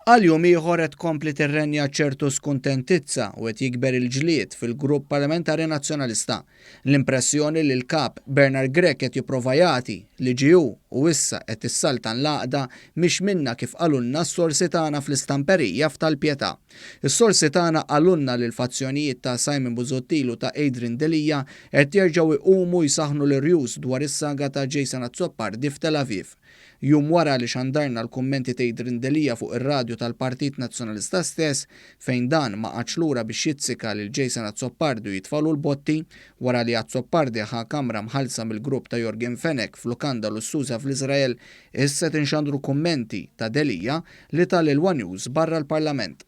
Għal-jum ieħor qed tkompli tirrenja ċertu skuntentizza u qed jikber il-ġlied fil-Grupp Parlamentari Nazzjonalista. L-impressjoni li l-kap Bernard Grech qed jipprova jagħti li ġiju u issa qed issaltan l-għaqda mhix minna kif qalulna s-sorsi tagħna fl-istamperija f'Tal-Pjetà. Is-sorsi tagħna qalulna li l-fazzjonijiet ta' Simon Busuttil u ta' Adrian Delija qed jerġgħu jqumu jsaħħnu l-irjus dwar is-saga ta' Jason Azzopardi f'Tel Aviv. Jum wara li xandarna l-kummenti ta' Adrian Delija fuq ir-radju tal-Partit Nazzjonalista stess fejn dan ma qatx lura biex jitzika lil Jason Azzopardi jitfalu l-botti wara li Azzopardi ħa kamra mħallsa mill-grupp ta' Jorgen Fenech fl-lukanda lussuża fl-Iżrael, issa tinxandru kummenti ta' Delija li tal-Ilwa News barra l-Parlament.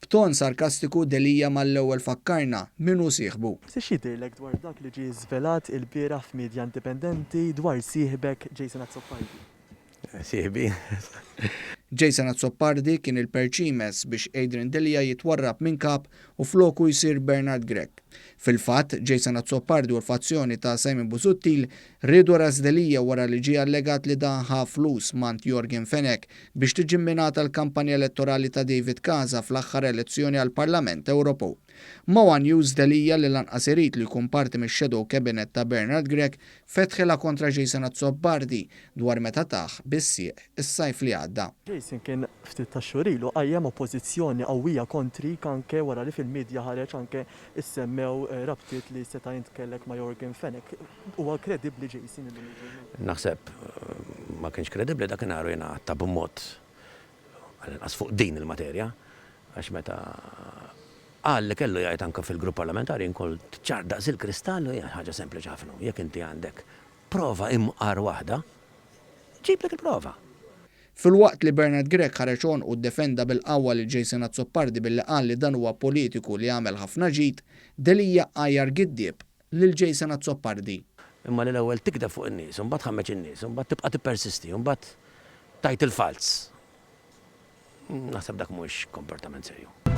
B'ton sarkastiku Delija mal-ewwel fakkarna minnu sieħbu. Se xidilek dwar dak li ġie żvelat il-bieraħ f'medja indipendenti dwar sieħbek Jason Azzopardi? Sieħbi. Jason Azzopardi kien il-perċimes biex Adrian Delija jitwarrab minn kap u floku jsir Bernard Grech. Fil-fatt, Jason Azzopardi u l-fazzjoni ta' Simon Busuttil rridu ras Delija wara li ġie allegat li dan ħa flus mant Jorgen Fenech biex tiġi minata l-kampanja elettorali ta' David Casa fl-aħħar elezzjoni għall-Parlament Ewropew. Mawa News Delija li lanqas irid li jkun parti mix-shadow cabinet ta' Bernard Grech fetħela kontra Jason Azzopardi dwar meta taħ bissieq is-sajf li għadda. Jason kien ftit ta' xurilu qajjem oppożizzjoni qawwija kontri anke wara li fil-medja ħareġ anke issemmew rabtiet li seta' jintkellek ma' Jorgen Fenech. Huwa kredibbli Jason? Naħseb ma kienx kredibbli dakinhar jiena ta' b'mod għal-inqas fuq din il-materja għax meta qal li kellu jgħid anke fil-grupp parlamentari nkoll ċardaqs il-kristallu hija ħaġa sempliċi ħafna. Jekk inti għandek prova imqar waħda, ġiblek il-prova. Fil-waqt li Bernard Grech ħareġ u ddefenda bil-qawwa li Jason Azzopardi billi qal li dan huwa politiku li għamel ħafna ġid, Delija għajjar giddieb lil Jason Azzopardi. Imma li l-ewwel tikdeb fuq in-nies, u mbagħad ħammeġ in-nies, u mbagħad tibqa' tippersisti, u mbagħad tajt il-fals. Naħseb dak mhuwiex komportament serju.